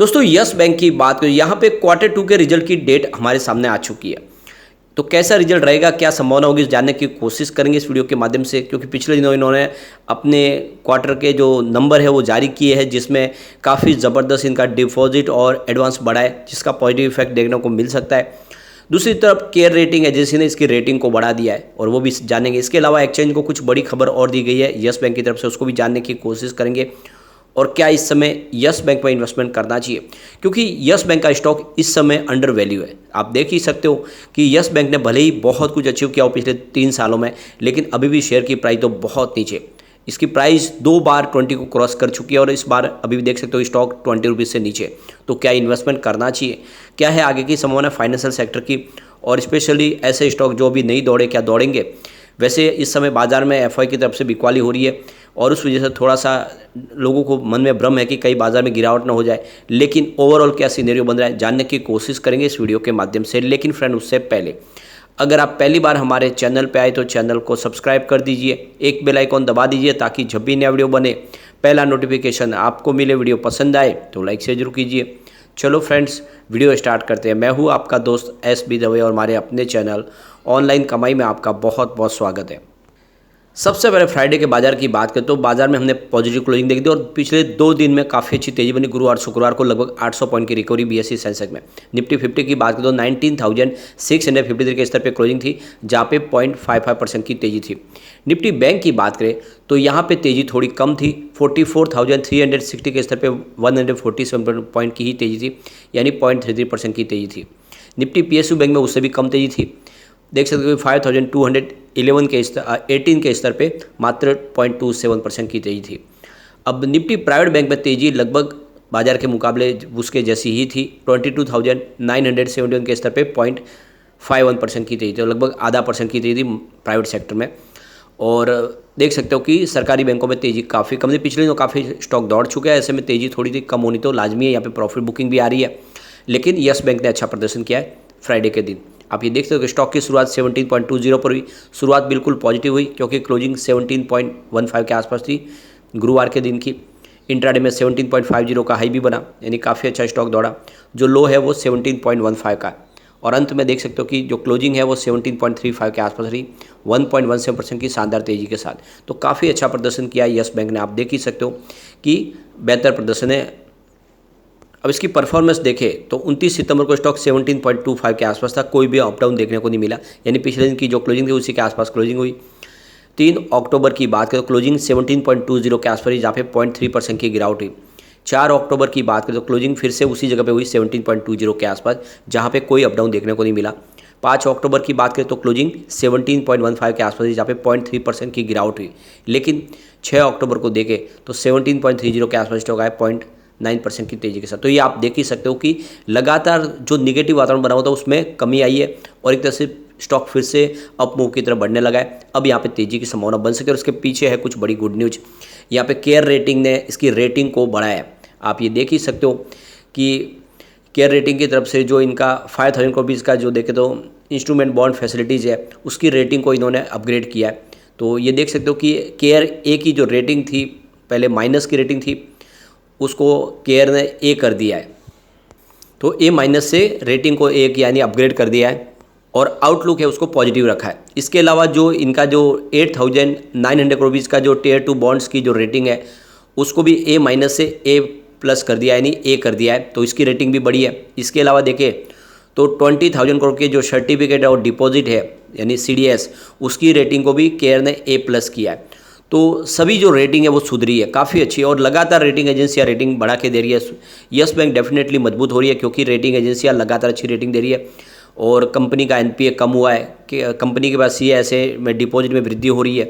दोस्तों yes bank की बात करें, यहाँ पे Q2 के रिजल्ट की डेट हमारे सामने आ चुकी है। तो कैसा रिजल्ट रहेगा, क्या संभावना होगी, जानने की कोशिश करेंगे इस वीडियो के माध्यम से, क्योंकि पिछले दिनों इन्होंने अपने क्वार्टर के जो नंबर है वो जारी किए हैं, जिसमें काफ़ी ज़बरदस्त इनका डिपॉजिट और एडवांस बढ़ा है, जिसका पॉजिटिव इफेक्ट देखने को मिल सकता है। दूसरी तरफ केयर रेटिंग एजेंसी ने इसकी रेटिंग को बढ़ा दिया है और वो भी जानेंगे। इसके अलावा एक्सचेंज को कुछ बड़ी खबर और दी गई है यस बैंक की तरफ से, उसको भी जानने की कोशिश करेंगे। और क्या इस समय यस बैंक में इन्वेस्टमेंट करना चाहिए, क्योंकि यस बैंक का स्टॉक इस समय अंडर वैल्यू है। आप देख ही सकते हो कि यस बैंक ने भले ही बहुत कुछ अचीव किया हो पिछले 3 सालों में, लेकिन अभी भी शेयर की प्राइस तो बहुत नीचे। इसकी प्राइस 2 बार 20 को क्रॉस कर चुकी है और इस बार अभी भी देख सकते हो स्टॉक 20 रुपीज़ से नीचे। तो क्या इन्वेस्टमेंट करना चाहिए, क्या है आगे की संभावना फाइनेंशियल सेक्टर की, और स्पेशली ऐसे स्टॉक जो अभी नहीं दौड़े क्या दौड़ेंगे। वैसे इस समय बाजार में एफआई की तरफ से बिकवाली हो रही है और उस वजह से थोड़ा सा लोगों को मन में भ्रम है कि कहीं बाजार में गिरावट ना हो जाए, लेकिन ओवरऑल क्या सिनेरियो बन रहा है जानने की कोशिश करेंगे इस वीडियो के माध्यम से। लेकिन फ्रेंड, उससे पहले अगर आप पहली बार हमारे चैनल पे आए तो चैनल को सब्सक्राइब कर दीजिए, एक बेल आइकॉन दबा दीजिए ताकि जब भी नया वीडियो बने पहला नोटिफिकेशन आपको मिले। वीडियो पसंद आए तो लाइक शेयर जरूर कीजिए। चलो फ्रेंड्स, वीडियो स्टार्ट करते हैं। मैं हूँ आपका दोस्त SB दवे और हमारे अपने चैनल ऑनलाइन कमाई में आपका बहुत बहुत स्वागत है। सबसे पहले फ्राइडे के बाजार की बात करें तो बाजार में हमने पॉजिटिव क्लोजिंग देखी थी और पिछले 2 दिन में काफ़ी अच्छी तेजी बनी। गुरुवार शुक्रवार को लगभग 800 पॉइंट की रिकवरी BSE सेंसेक्स में। निफ्टी 50 की बात करें तो 19,653 के स्तर पे क्लोजिंग थी, जहाँ पे 0.55% की तेजी थी। निफ्टी बैंक की बात करें तो यहाँ पे तेजी थोड़ी कम थी, 44,360 के स्तर पे 147 पॉइंट की ही तेजी थी, यानी 0.33% की तेजी थी। निफ्टी PSU बैंक में उससे भी कम तेजी थी, देख सकते हो 5,211 के 18 के स्तर पे मात्र 0.27% की तेजी थी। अब निफ्टी प्राइवेट बैंक में तेजी लगभग बाजार के मुकाबले उसके जैसी ही थी, 22,971 के स्तर पे 0.51% की तेजी थी, तो लगभग आधा % की तेजी थी प्राइवेट सेक्टर में। और देख सकते हो कि सरकारी बैंकों में तेजी काफ़ी कम थी, पिछले दिनों काफ़ी स्टॉक दौड़ चुके हैं, ऐसे में तेजी थोड़ी सी कम होनी तो लाजमी है, यहाँ पे प्रॉफिट बुकिंग भी आ रही है। लेकिन यस बैंक ने अच्छा प्रदर्शन किया है फ्राइडे के दिन। आप ये देख सकते हो कि स्टॉक की शुरुआत 17.20 पर हुई, शुरुआत बिल्कुल पॉजिटिव हुई क्योंकि क्लोजिंग 17.15 के आसपास थी गुरुवार के दिन की। इंट्राडे में 17.50 का हाई भी बना, यानी काफ़ी अच्छा स्टॉक दौड़ा। जो लो है वो 17.15 का, और अंत में देख सकते हो कि जो क्लोजिंग है वो 17.35 के आसपास रही, 1.17% की शानदार तेजी के साथ। तो काफ़ी अच्छा प्रदर्शन किया यस बैंक ने। आप देख ही सकते हो कि बेहतर प्रदर्शन है। अब इसकी परफॉर्मेंस देखें तो 29 सितंबर को स्टॉक 17.25 के आसपास था, कोई भी अप डाउन देखने को नहीं मिला, यानी पिछले दिन की जो क्लोजिंग थी उसी के आसपास क्लोजिंग हुई। 3 अक्टूबर की बात करें तो क्लोजिंग 17.20 के आसपास, जहाँ पे 0.3% की गिरावट हुई। 4 अक्टूबर की बात करें तो क्लोजिंग फिर से उसी जगह पे हुई 17.20 के आसपास, जहाँ पे कोई अप डाउन देखने को नहीं मिला। 5 अक्टूबर की बात करें तो क्लोजिंग 17.15 के आसपास, जहाँ पे 0.3% की गिरावट हुई। लेकिन 6 अक्टूबर को देखें तो 17.30 के आसपास स्टॉक आया 0.9% की तेजी के साथ। तो ये आप देख ही सकते हो कि लगातार जो निगेटिव वातावरण बना हुआ था उसमें कमी आई है और एक तरह से स्टॉक फिर से अप मूव की तरफ बढ़ने लगा है। अब यहाँ पे तेजी की संभावना बन सकती है और उसके पीछे है कुछ बड़ी गुड न्यूज। यहाँ पे केयर रेटिंग ने इसकी रेटिंग को बढ़ाया है। आप ये देख ही सकते हो कि केयर रेटिंग की तरफ से जो इनका 5,000 करोड़ का जो देखे तो इंस्ट्रूमेंट बॉन्ड फैसिलिटीज़ है उसकी रेटिंग को इन्होंने अपग्रेड किया है। तो ये देख सकते हो कि केयर ए की जो रेटिंग थी, पहले माइनस की रेटिंग थी, उसको केयर ने ए कर दिया है। तो A- से रेटिंग को ए यानी अपग्रेड कर दिया है और आउटलुक है उसको पॉजिटिव रखा है। इसके अलावा जो इनका जो 8,900 करोड़ का जो Tier 2 बॉन्ड्स की जो रेटिंग है उसको भी A- से A+ कर दिया, यानी ए कर दिया है, तो इसकी रेटिंग भी बढ़ी है। इसके अलावा देखें तो 20,000 करोड़ के जो सर्टिफिकेट और डिपॉजिट है यानी CDS, उसकी रेटिंग को भी केयर ने A+ किया है। तो सभी जो रेटिंग है वो सुधरी है, काफ़ी अच्छी है और लगातार रेटिंग एजेंसियाँ रेटिंग बढ़ा के दे रही है। यस बैंक डेफिनेटली मजबूत हो रही है क्योंकि रेटिंग एजेंसियाँ लगातार अच्छी रेटिंग दे रही है और कंपनी का NPA कम हुआ है कि कंपनी के पास CSA में डिपॉजिट में वृद्धि हो रही है।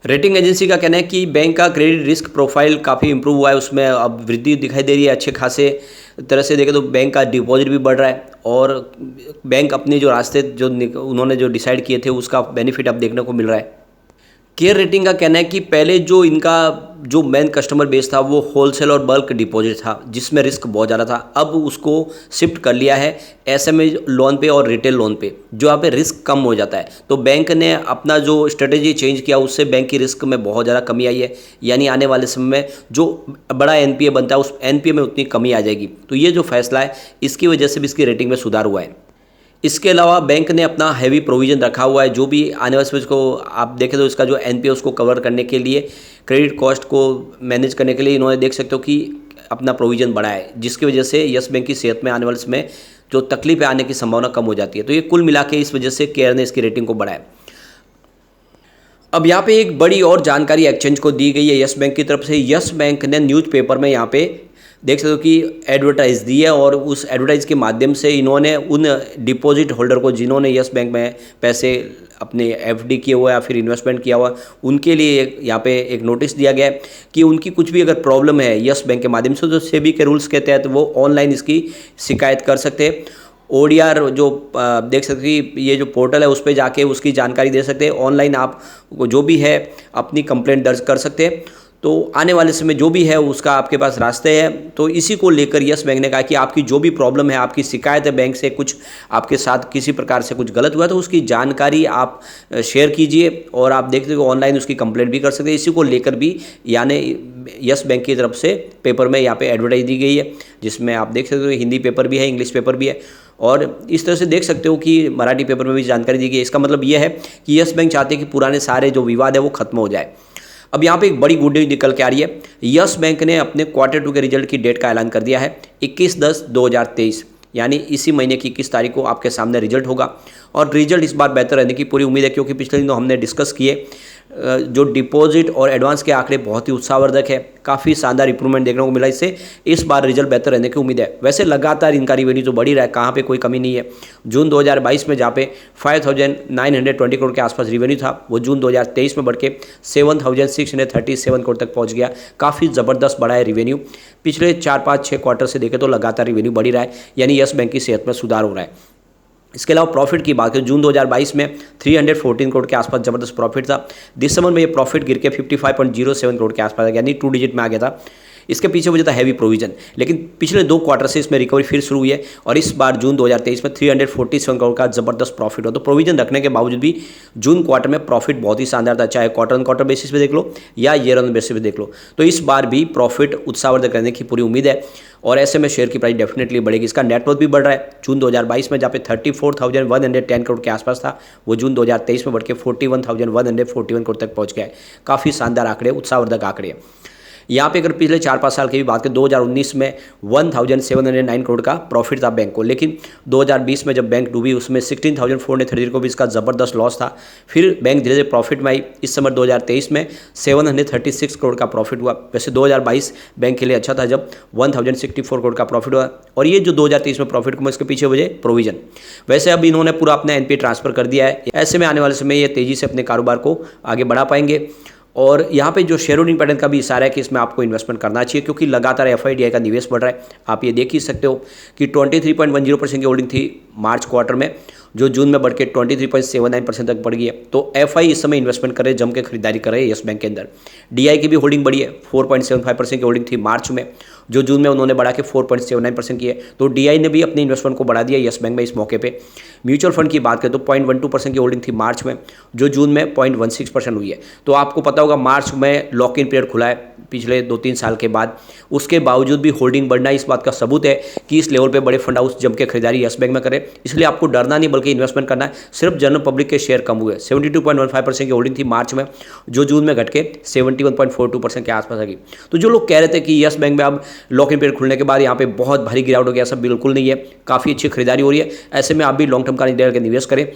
रेटिंग एजेंसी का कहना है कि बैंक का क्रेडिट रिस्क प्रोफाइल काफ़ी इंप्रूव हुआ है, उसमें अब वृद्धि दिखाई दे रही है अच्छे खासे तरह से। देखें तो बैंक का डिपॉजिट भी बढ़ रहा है और बैंक अपने जो रास्ते जो उन्होंने जो डिसाइड किए थे उसका बेनिफिट अब देखने को मिल रहा है। केयर रेटिंग का कहना है कि पहले जो इनका जो मेन कस्टमर बेस था वो होलसेल और बल्क डिपॉजिट था, जिसमें रिस्क बहुत ज़्यादा था। अब उसको शिफ्ट कर लिया है एसएमए लोन पे और रिटेल लोन पे, जो यहाँ पे रिस्क कम हो जाता है। तो बैंक ने अपना जो स्ट्रेटेजी चेंज किया, उससे बैंक की रिस्क में बहुत ज़्यादा कमी आई है। यानी आने वाले समय में जो बड़ा एनपीए बनता है उस एनपीए में उतनी कमी आ जाएगी। तो ये जो फैसला है, इसकी वजह से भी इसकी रेटिंग में सुधार हुआ है। इसके अलावा बैंक ने अपना हैवी प्रोविज़न रखा हुआ है, जो भी आने वाले समय को आप देखें तो इसका जो एनपीए उसको कवर करने के लिए, क्रेडिट कॉस्ट को मैनेज करने के लिए इन्होंने देख सकते हो कि अपना प्रोविज़न बढ़ाया है, जिसकी वजह से यस बैंक की सेहत में आने वाले समय जो तकलीफें आने की संभावना कम हो जाती है। तो ये कुल मिला के इस वजह से केयर ने इसकी रेटिंग को बढ़ाया। अब यहाँ पे एक बड़ी और जानकारी एक्सचेंज को दी गई है यस बैंक की तरफ से। यस बैंक ने न्यूज़पेपर में यहाँ पे देख सकते हो कि एडवर्टाइज दी है, और उस एडवर्टाइज के माध्यम से इन्होंने उन डिपॉजिट होल्डर को जिन्होंने यस बैंक में पैसे अपने एफडी किए हुआ या फिर इन्वेस्टमेंट किया हुआ, उनके लिए यहाँ पे एक नोटिस दिया गया है कि उनकी कुछ भी अगर प्रॉब्लम है यस बैंक के माध्यम से, तो सेबी के रूल्स के तहत वो ऑनलाइन इसकी शिकायत कर सकते हैं। ओडीआर जो देख सकते हैं, ये जो पोर्टल है उस पर जाके उसकी जानकारी दे सकते हैं। ऑनलाइन आप जो भी है अपनी कंप्लेंट दर्ज कर सकते हैं। तो आने वाले समय जो भी है उसका आपके पास रास्ते हैं। तो इसी को लेकर यस बैंक ने कहा कि आपकी जो भी प्रॉब्लम है, आपकी शिकायत है बैंक से, कुछ आपके साथ किसी प्रकार से कुछ गलत हुआ तो उसकी जानकारी आप शेयर कीजिए, और आप देखते हो ऑनलाइन उसकी कंप्लेंट भी कर सकते हैं। इसी को लेकर भी यानी यस बैंक की तरफ से पेपर में यहाँ पे एडवर्टाइज दी गई है, जिसमें आप देख सकते हो हिंदी पेपर भी है, इंग्लिश पेपर भी है, और इस तरह से देख सकते हो कि मराठी पेपर में भी जानकारी दी गई है। इसका मतलब यह है कि यस बैंक चाहते हैं कि पुराने सारे जो विवाद है वो खत्म हो जाए। अब यहाँ पे एक बड़ी गुड न्यूज निकल के आ रही है। यस बैंक ने अपने Q2 के रिजल्ट की डेट का ऐलान कर दिया है 21/10/2023, यानी इसी महीने की 21 तारीख को आपके सामने रिजल्ट होगा। और रिजल्ट इस बार बेहतर रहने की पूरी उम्मीद है, क्योंकि पिछले दिनों हमने डिस्कस किए जो डिपॉजिट और एडवांस के आंकड़े बहुत ही उत्साहवर्धक है, काफ़ी शानदार इंप्रूवमेंट देखने को मिला। इससे इस बार रिजल्ट बेहतर रहने की उम्मीद है। वैसे लगातार इनका रिवेन्यू तो बढ़ ही रहा है, कहाँ पे कोई कमी नहीं है। जून 2022 में जहाँ पे 5,920 करोड़ के आसपास रिवेन्यू था, वो जून 2023 में बढ़ के 7,637 करोड़ तक पहुँच गया। काफ़ी ज़बरदस्त बढ़ा है रिवेन्यू। पिछले 4-5-6 क्वार्टर से देखें तो लगातार रिवेन्यू बढ़ ही रहा है, यानी यस बैंक की सेहत में सुधार हो रहा है। इसके अलावा प्रॉफिट की बात करें, जून 2022 में 314 करोड़ के आसपास ज़बरदस्त प्रॉफिट था। दिसंबर में ये प्रॉफिट गिर के 55.07 करोड़ के आसपास, यानी 2 डिजिट में आ गया था। इसके पीछे वजह था हैवी प्रोविजन, लेकिन पिछले 2 क्वार्टर से इसमें रिकवरी फिर शुरू हुई है, और इस बार जून 2023 में 347 करोड़ का ज़बरदस्त प्रॉफिट हो। तो प्रोविजन रखने के बावजूद भी जून क्वार्टर में प्रॉफिट बहुत ही शानदार था, चाहे क्वार्टर ऑन क्वार्टर बेसिस पे देख लो या ईयर ऑन बेसिस पे देख लो। तो इस बार भी प्रॉफिट उत्साहवर्धक रहने की पूरी उम्मीद है, और ऐसे में शेयर की प्राइस डेफिनेटली बढ़ेगी। इसका नेटवर्थ भी बढ़ रहा है। जून 2022 में जहाँ पे 34,110 करोड़ के आसपास था, वो जून 2023 में बढ़ के 41,141 करोड़ तक पहुँच गया है। काफ़ी शानदार आंकड़े, उत्साहवर्धक आंकड़े हैं। यहाँ पे अगर पिछले 4-5 साल की भी बात करें, 2019 में 1,709 करोड़ का प्रॉफिट था बैंक को, लेकिन 2020 में जब बैंक डूबी उसमें 16,433 को भी इसका ज़बरदस्त लॉस था। फिर बैंक धीरे धीरे प्रॉफिट में आई। इस समय 2023 में 736 करोड़ का प्रॉफिट हुआ। वैसे 2022 बैंक के लिए अच्छा था जब 1,064 करोड़ का प्रॉफिट हुआ, और ये जो 2023 में प्रॉफिट हुआ इसके पीछे वजह प्रोविजन। वैसे अब इन्होंने पूरा अपना एनपीए ट्रांसफर कर दिया है। ऐसे में आने वाले समय ये तेज़ी से अपने कारोबार को आगे बढ़ा पाएंगे। और यहाँ पे जो शेयर होल्डिंग पैटर्न का भी इशारा है कि इसमें आपको इन्वेस्टमेंट करना चाहिए, क्योंकि लगातार एफआईडीआई का निवेश बढ़ रहा है। आप ये देख ही सकते हो कि 23.10% की होल्डिंग थी मार्च क्वार्टर में, जो जून में बढ़ के 23.79% तक बढ़ गई है। तो एफआई इस समय इन्वेस्टमेंट करे, जम के खरीदारी कर रहे हैं यस बैंक के अंदर। डीआई की भी होल्डिंग बढ़ी है, 4.75% की होल्डिंग थी मार्च में, जो जून में उन्होंने बढ़ा के 4.79% की है। तो डीआई ने भी अपने इन्वेस्टमेंट को बढ़ा दिया यस बैंक में इस मौके पे। म्यूचुअल फंड की बात करें तो 0.12% की होल्डिंग थी मार्च में, जो जून में 0.16% हुई है। तो आपको पता होगा मार्च में लॉक इन पीरियड खुला है पिछले 2-3 साल के बाद, उसके बावजूद भी होल्डिंग बढ़ना इस बात का सबूत है कि इस लेवल पे बड़े फंड हाउस जम के खरीदारी यस बैंक में करें। इसलिए आपको डरना नहीं बल्कि इन्वेस्टमेंट करना है। सिर्फ जनरल पब्लिक के शेयर कम हुए, 72.15% की होल्डिंग थी मार्च में, जो जून में घट के 71.42% के आसपास आ गई। तो जो लोग कह रहे थे कि यस बैंक में अब लॉक इन पीरियड खुलने के बाद यहाँ पे बहुत भारी गिरावट हो गया, सब बिल्कुल नहीं है, काफ़ी अच्छी खरीदारी हो रही है। ऐसे में आप भी लॉन्ग टर्म का निवेश करें।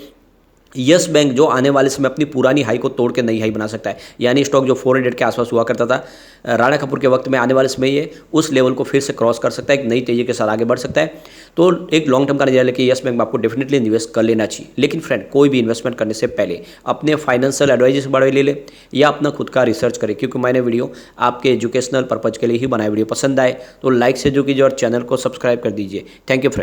यस बैंक जो आने वाले समय अपनी पुरानी हाई को तोड़ के नई हाई बना सकता है, यानी स्टॉक जो 400 के आसपास हुआ करता था राणा कपूर के वक्त में, आने वाले समय ये उस लेवल को फिर से क्रॉस कर सकता है, एक नई तेजी के साथ आगे बढ़ सकता है। तो एक लॉन्ग टर्म का नजरिया लेके यस बैंक में आपको डेफिनेटली इन्वेस्ट कर लेना चाहिए। लेकिन फ्रेंड, कोई भी इन्वेस्टमेंट करने से पहले अपने फाइनेंशियल एडवाइजर से बढ़ाई ले ले या अपना खुद का रिसर्च करें, क्योंकि मैंने वीडियो आपके एजुकेशनल पर्पज के लिए ही बनाया। वीडियो पसंद आए तो लाइक से जो कीजिए और चैनल को सब्सक्राइब कर दीजिए। Thank you friend.